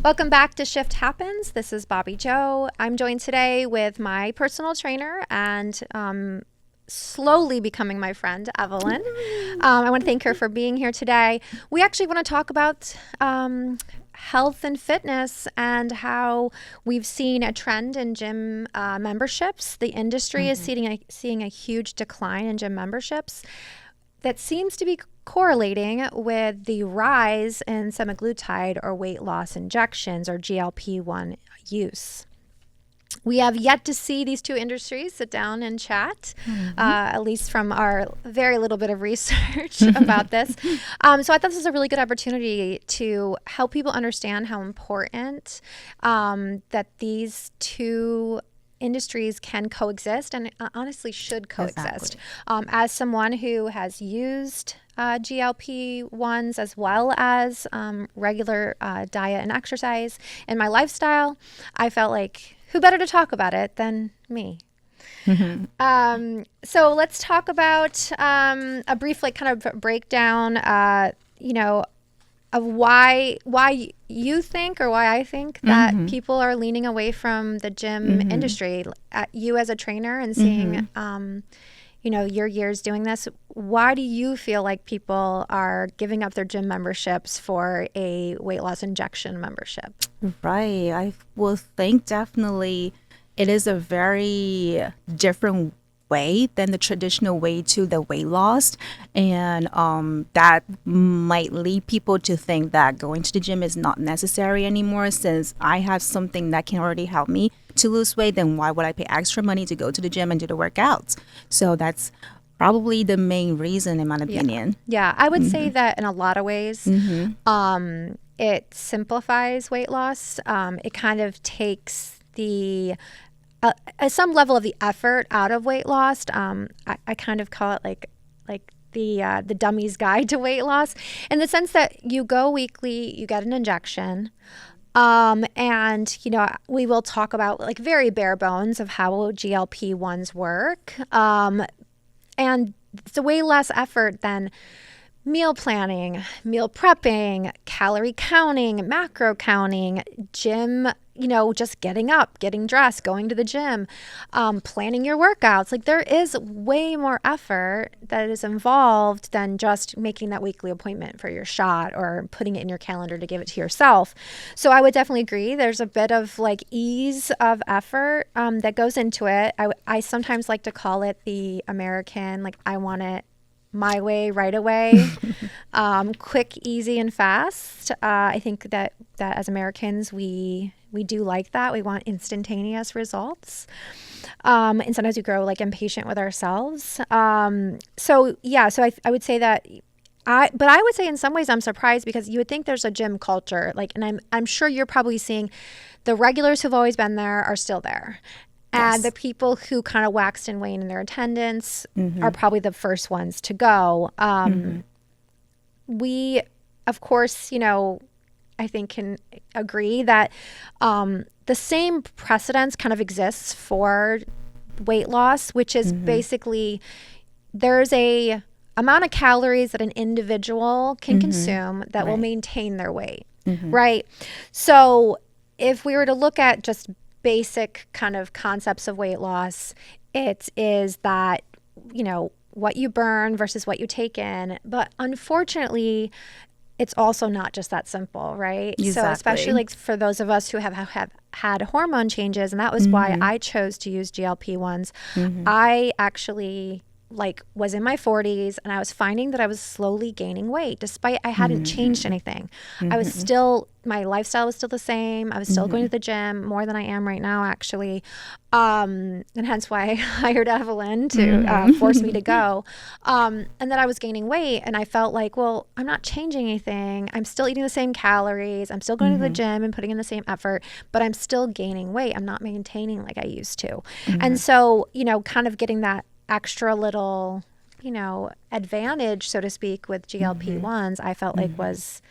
Welcome back to Shift Happens. This is Bobby Joe. I'm joined today with my personal trainer and slowly becoming my friend, Evelyn. I want to thank her for being here today. We actually want to talk about health and fitness and how we've seen a trend in gym memberships. The industry is seeing a huge decline in gym memberships that seems to be correlating with the rise in semaglutide or weight loss injections or GLP-1 use. We have yet to see these two industries sit down and chat, at least from our very little bit of research about this. So I thought this was a really good opportunity to help people understand how important that these two industries can coexist and honestly should coexist. Exactly. As someone who has used GLP-1s as well as regular diet and exercise in my lifestyle, I felt like who better to talk about it than me? So let's talk about a brief kind of breakdown, of why you think or why I think that people are leaning away from the gym industry. You as a trainer and seeing, your years doing this, why do you feel like people are giving up their gym memberships for a weight loss injection membership? Right. I will think definitely it is a very different way than the traditional way to the weight loss. And that might lead people to think that going to the gym is not necessary anymore. Since I have something that can already help me to lose weight, then why would I pay extra money to go to the gym and do the workouts? So that's probably the main reason, in my opinion. Yeah, I would say that in a lot of ways, it simplifies weight loss. It kind of takes some level of the effort out of weight loss. I kind of call it like the dummy's guide to weight loss, in the sense that you go weekly, you get an injection. And we will talk about like very bare bones of how GLP-1s work. And it's a way less effort than meal planning, meal prepping, calorie counting, macro counting, gym, just getting up, getting dressed, going to the gym, planning your workouts. Like, there is way more effort that is involved than just making that weekly appointment for your shot or putting it in your calendar to give it to yourself. So I would definitely agree. There's a bit of like ease of effort that goes into it. I sometimes like to call it the American, like, I want it my way, right away, quick, easy, and fast. I think that as Americans, we do like that. We want instantaneous results. And sometimes we grow like impatient with ourselves. So I would say that but I would say in some ways I'm surprised, because you would think there's a gym culture, like, and I'm sure you're probably seeing the regulars who've always been there are still there. And the people who kind of waxed and waned in their attendance are probably the first ones to go. We, of course, I think can agree that the same precedence kind of exists for weight loss, which is basically there's a amount of calories that an individual can consume that will maintain their weight, right? So if we were to look at just basic kind of concepts of weight loss, it is that, what you burn versus what you take in. But unfortunately, it's also not just that simple, right? Exactly. So especially like for those of us who have had hormone changes, and that was why I chose to use GLP-1s. I actually was in my 40s, and I was finding that I was slowly gaining weight despite I hadn't changed anything. I was still, my lifestyle was still the same. I was still going to the gym more than I am right now, actually. And hence why I hired Evelyn to force me to go. And then I was gaining weight, and I felt like, well, I'm not changing anything. I'm still eating the same calories. I'm still going to the gym and putting in the same effort, but I'm still gaining weight. I'm not maintaining like I used to. And so, kind of getting that extra little, advantage, so to speak, with GLP-1s, I felt like was,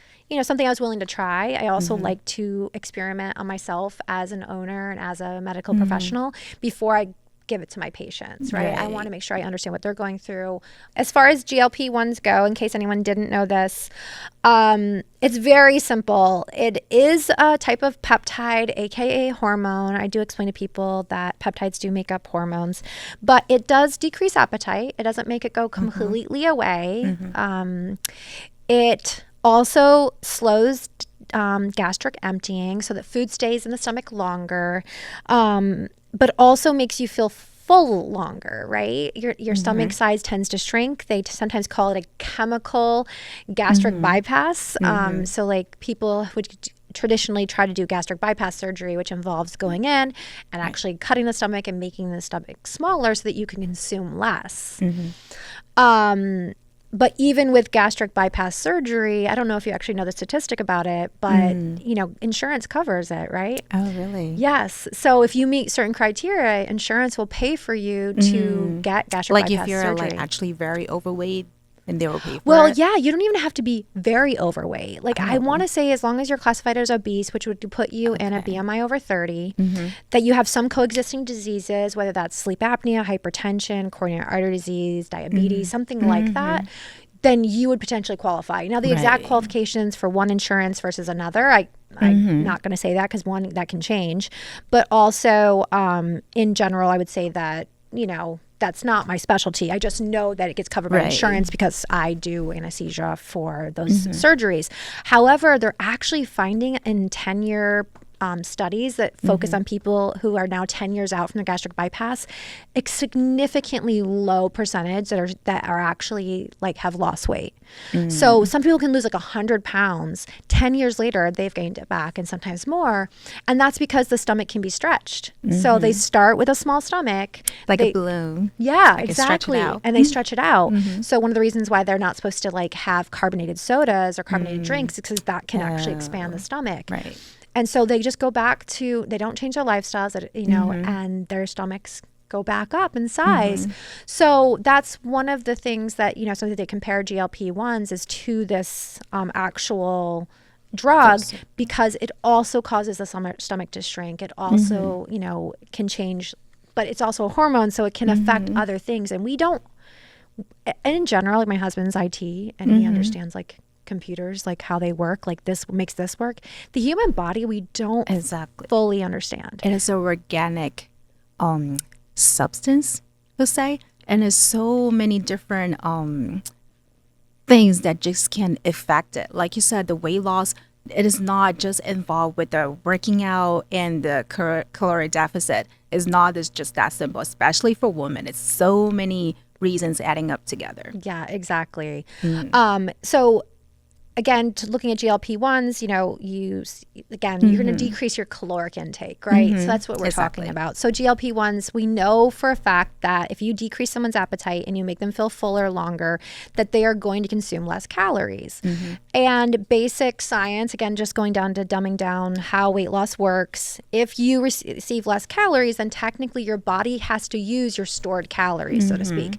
something I was willing to try. I also like to experiment on myself as an owner and as a medical professional before I give it to my patients, right? I Right. want to make sure I understand what they're going through. As far as GLP-1s go, in case anyone didn't know this, it's very simple. It is a type of peptide, aka hormone. I do explain to people that peptides do make up hormones, but it does decrease appetite. It doesn't make it go completely away. It also slows gastric emptying so that food stays in the stomach longer, but also makes you feel full longer, right? Your stomach size tends to shrink. They sometimes call it a chemical gastric bypass. So like people would traditionally try to do gastric bypass surgery, which involves going in and actually cutting the stomach and making the stomach smaller so that you can consume less. But even with gastric bypass surgery, I don't know if you actually know the statistic about it, but you know, insurance covers it, right? Oh, really? Yes. So if you meet certain criteria, insurance will pay for you to get gastric Like bypass if you're surgery. like actually very overweight, and they will pay for Well, it. yeah, you don't even have to be very overweight. Like I want to say as long as you're classified as obese, which would put you in a BMI over 30, that you have some coexisting diseases, whether that's sleep apnea, hypertension, coronary artery disease, diabetes, something like that, then you would potentially qualify. Now, the exact Right. qualifications for one insurance versus another, I'm not going to say that because one, that can change. But also, in general, I would say that, you know, that's not my specialty. I just know that it gets covered by Right. insurance because I do anesthesia for those surgeries. However, they're actually finding in 10-year studies that focus on people who are now 10 years out from the gastric bypass, a significantly low percentage that are actually like have lost weight. So some people can lose like 100 pounds. 10 years later, they've gained it back and sometimes more. And that's because the stomach can be stretched. So they start with a small stomach. Like They- a balloon. yeah, Like stretch it exactly. out. And they stretch it out. So one of the reasons why they're not supposed to like have carbonated sodas or carbonated drinks is because that can actually expand the stomach. Right. And so they just go back to, they don't change their lifestyles, you know, and their stomachs go back up in size. So that's one of the things that, you know, something they compare GLP-1s is to this actual drug because it also causes the stomach to shrink. It also, you know, can change, but it's also a hormone, so it can affect other things. And we don't, and in general, like my husband's IT and he understands like computers, like how they work, like this makes this work. The human body, we don't Exactly. fully understand. And it's an organic substance, let's say. And there's so many different things that just can affect it. Like you said, the weight loss, it is not just involved with the working out and the caloric deficit. It's not just that simple, especially for women. It's so many reasons adding up together. Yeah, exactly. So again, looking at GLP-1s, you know, you're going to decrease your caloric intake, right? So that's what we're Exactly. talking about. So GLP-1s, we know for a fact that if you decrease someone's appetite and you make them feel fuller longer, that they are going to consume less calories. And basic science, again, just going down to dumbing down how weight loss works. If you receive less calories, then technically your body has to use your stored calories, so to speak.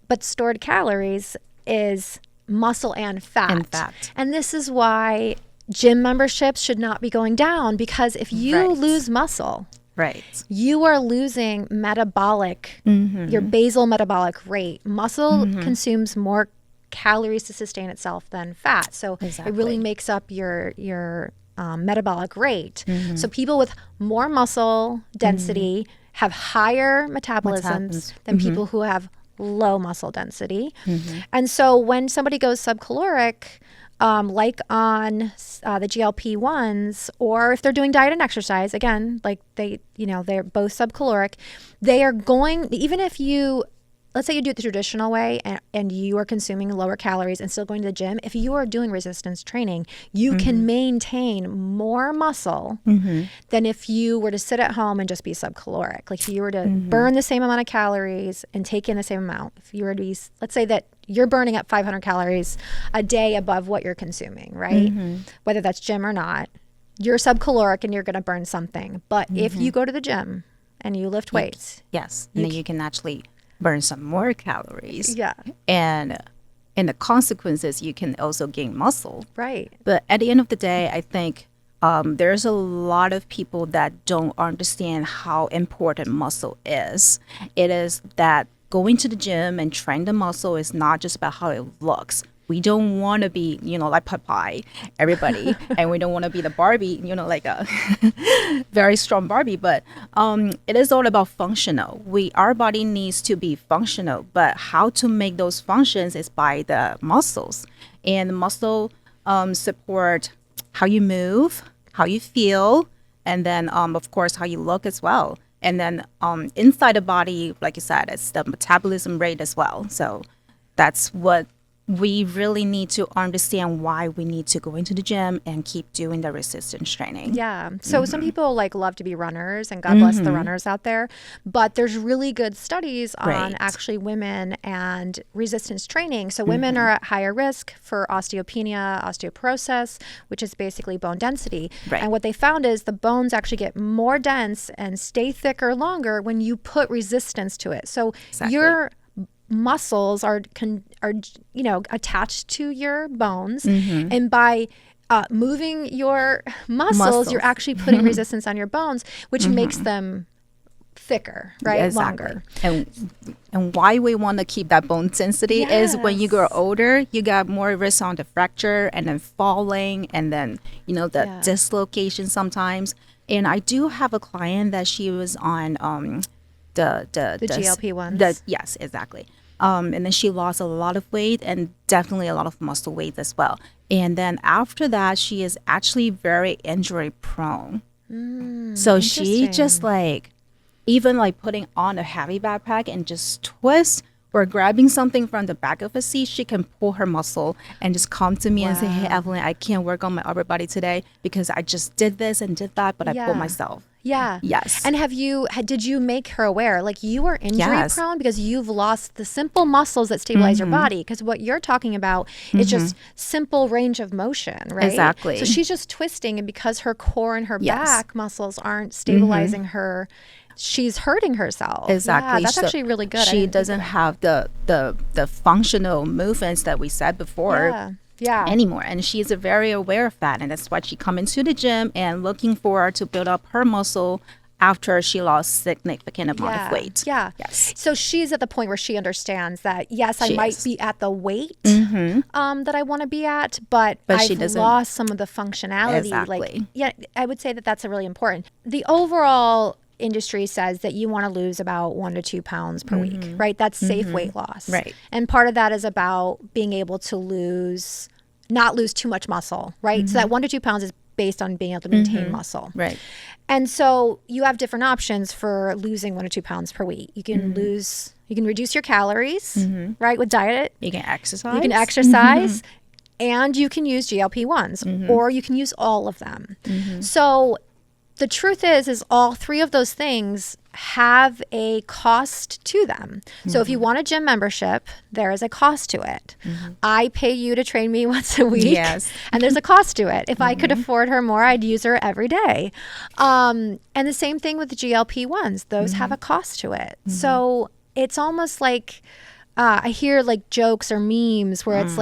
But stored calories is muscle and fat. And this is why gym memberships should not be going down, because if you lose muscle, Right. you are losing metabolic, your basal metabolic rate. Muscle consumes more calories to sustain itself than fat. So it really makes up your metabolic rate. So people with more muscle density have higher metabolisms than people who have low muscle density. And so when somebody goes subcaloric, like on the GLP-1s, or if they're doing diet and exercise, again, like they're both subcaloric, they are going, even if you, let's say you do it the traditional way and you are consuming lower calories and still going to the gym, if you are doing resistance training, you can maintain more muscle than if you were to sit at home and just be subcaloric. Like if you were to burn the same amount of calories and take in the same amount, if you were to be, let's say that you're burning up 500 calories a day above what you're consuming, right? Whether that's gym or not, you're subcaloric and you're going to burn something. But if you go to the gym and you lift weights, Yes. And then you can actually burn some more calories. yeah, And in the consequences, you can also gain muscle. right. But at the end of the day, I think there's a lot of people that don't understand how important muscle is. It is that going to the gym and train the muscle is not just about how it looks. We don't want to be, like Popeye, everybody, and we don't want to be the Barbie, like a very strong Barbie. But it is all about functional. Our body needs to be functional, but how to make those functions is by the muscles, and the muscle support how you move, how you feel, and then of course how you look as well. And then inside the body, like you said, it's the metabolism rate as well. So that's what we really need to understand, why we need to go into the gym and keep doing the resistance training. Yeah. So some people love to be runners, and God bless the runners out there. But there's really good studies on actually women and resistance training. So women are at higher risk for osteopenia, osteoporosis, which is basically bone density. Right. And what they found is the bones actually get more dense and stay thicker longer when you put resistance to it. So your muscles are attached to your bones, and by moving your muscles, you're actually putting resistance on your bones, which makes them thicker, right? Exactly. Longer. And why we want to keep that bone density is when you grow older, you got more risk on the fracture and then falling, and then the dislocation sometimes. And I do have a client that she was on the GLP-1s. Yes, exactly. And then she lost a lot of weight, and definitely a lot of muscle weight as well. And then after that, she is actually very injury prone. So she just even putting on a heavy backpack and just twist or grabbing something from the back of a seat, she can pull her muscle and just come to me and say, "Hey, Evelyn, I can't work on my upper body today because I just did this and did that, but I pulled myself." Yeah. Yes. And did you make her aware, you are injury prone because you've lost the simple muscles that stabilize your body? Because what you're talking about is just simple range of motion, right? Exactly. So she's just twisting, and because her core and her back muscles aren't stabilizing her, she's hurting herself. Exactly. Yeah, that's actually really good. She doesn't have the functional movements that we said before. Anymore, and she's very aware of that, and that's why she come into the gym and looking for to build up her muscle after she lost significant amount of weight. Yes. So she's at the point where she understands that yes, I might be at the weight that I want to be at, but I've lost some of the functionality. Exactly. I would say that that's really important. The overall industry says that you want to lose about 1 to 2 pounds per week, right? That's safe weight loss. Right. And part of that is about being able to not lose too much muscle, right? So that 1 to 2 pounds is based on being able to maintain muscle. Right. And so you have different options for losing 1 to 2 pounds per week. You can reduce your calories, right? With diet. You can exercise. And you can use GLP-1s, or you can use all of them. So the truth is all three of those things have a cost to them. So if you want a gym membership, there is a cost to it. I pay you to train me once a week, and there's a cost to it. If I could afford her more, I'd use her every day. And the same thing with the GLP-1s. Those have a cost to it. So it's almost like I hear jokes or memes where it's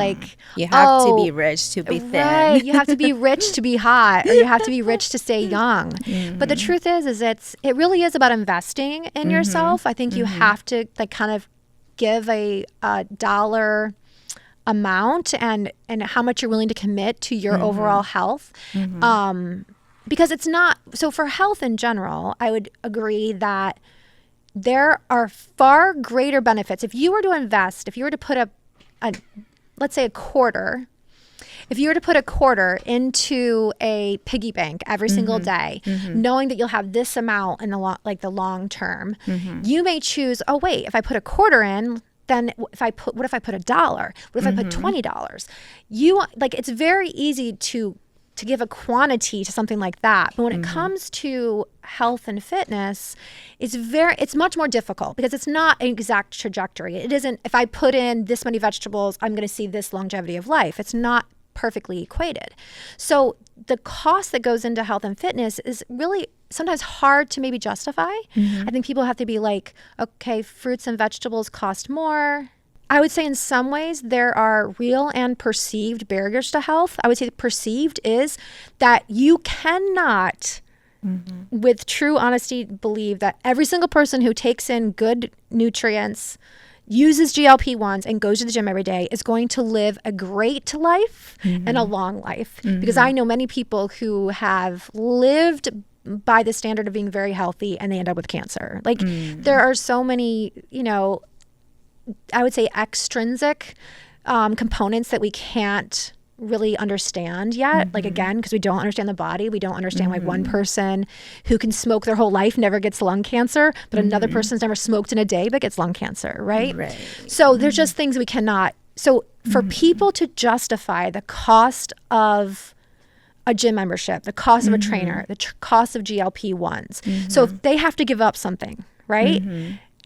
you have to be rich to be thin. Right. You have to be rich to be hot, or you have to be rich to stay young. But the truth is it really is about investing in yourself. I think you have to kind of give a dollar amount and how much you're willing to commit to your overall health. Because it's not, so for health in general, I would agree that there are far greater benefits. If you were to invest, if you were to put let's say a quarter, if you were to put a quarter into a piggy bank every single day, knowing that you'll have this amount in the long term, you may choose, oh wait, if I put a quarter in, then what if I put $1? What if I put $20? It's very easy to give a quantity to something like that. But when it comes to health and fitness, it's much more difficult because it's not an exact trajectory. It isn't, if I put in this many vegetables, I'm going to see this longevity of life. It's not perfectly equated. So the cost that goes into health and fitness is really sometimes hard to maybe justify. I think people have to be like, okay, fruits and vegetables cost more. I would say in some ways there are real and perceived barriers to health. I would say the perceived is that you cannot, with true honesty, believe that every single person who takes in good nutrients, uses GLP-1s, and goes to the gym every day is going to live a great life and a long life. Because I know many people who have lived by the standard of being very healthy and they end up with cancer. Like there are so many, I would say extrinsic components that we can't really understand yet. Like again, because we don't understand the body. We don't understand why one person who can smoke their whole life never gets lung cancer, but another person's never smoked in a day but gets lung cancer, right? So there's just things we cannot. So for people to justify the cost of a gym membership, the cost of a trainer, the cost of GLP-1s. So if they have to give up something, right?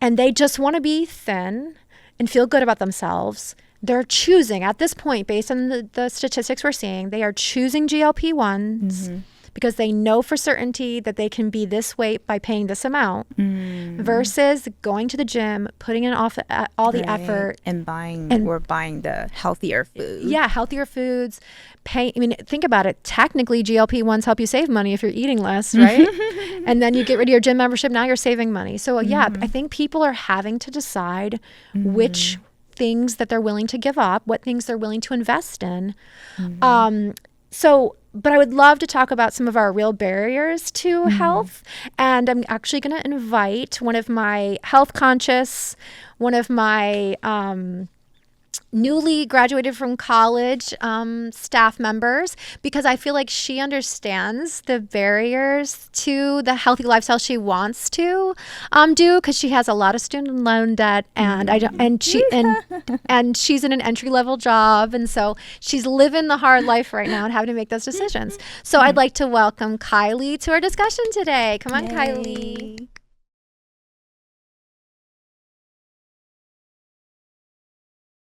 And they just want to be thin and feel good about themselves, they're choosing at this point, based on the statistics we're seeing, they are choosing GLP-1s because they know for certainty that they can be this weight by paying this amount versus going to the gym, putting in all the effort and buying the healthier food. Yeah, healthier foods. Think about it. Technically, GLP-1s help you save money if you're eating less, right? And then you get rid of your gym membership. Now you're saving money. So yeah, I think people are having to decide which things that they're willing to give up, what things they're willing to invest in. But I would love to talk about some of our real barriers to health. And I'm actually going to invite one of my health conscious, one of my newly graduated from college staff members, because I feel like she understands the barriers to the healthy lifestyle she wants to do, because she has a lot of student loan debt and and she's in an entry-level job, and so she's living the hard life right now and having to make those decisions. So I'd like to welcome Kylie to our discussion today. Come on, Kylie.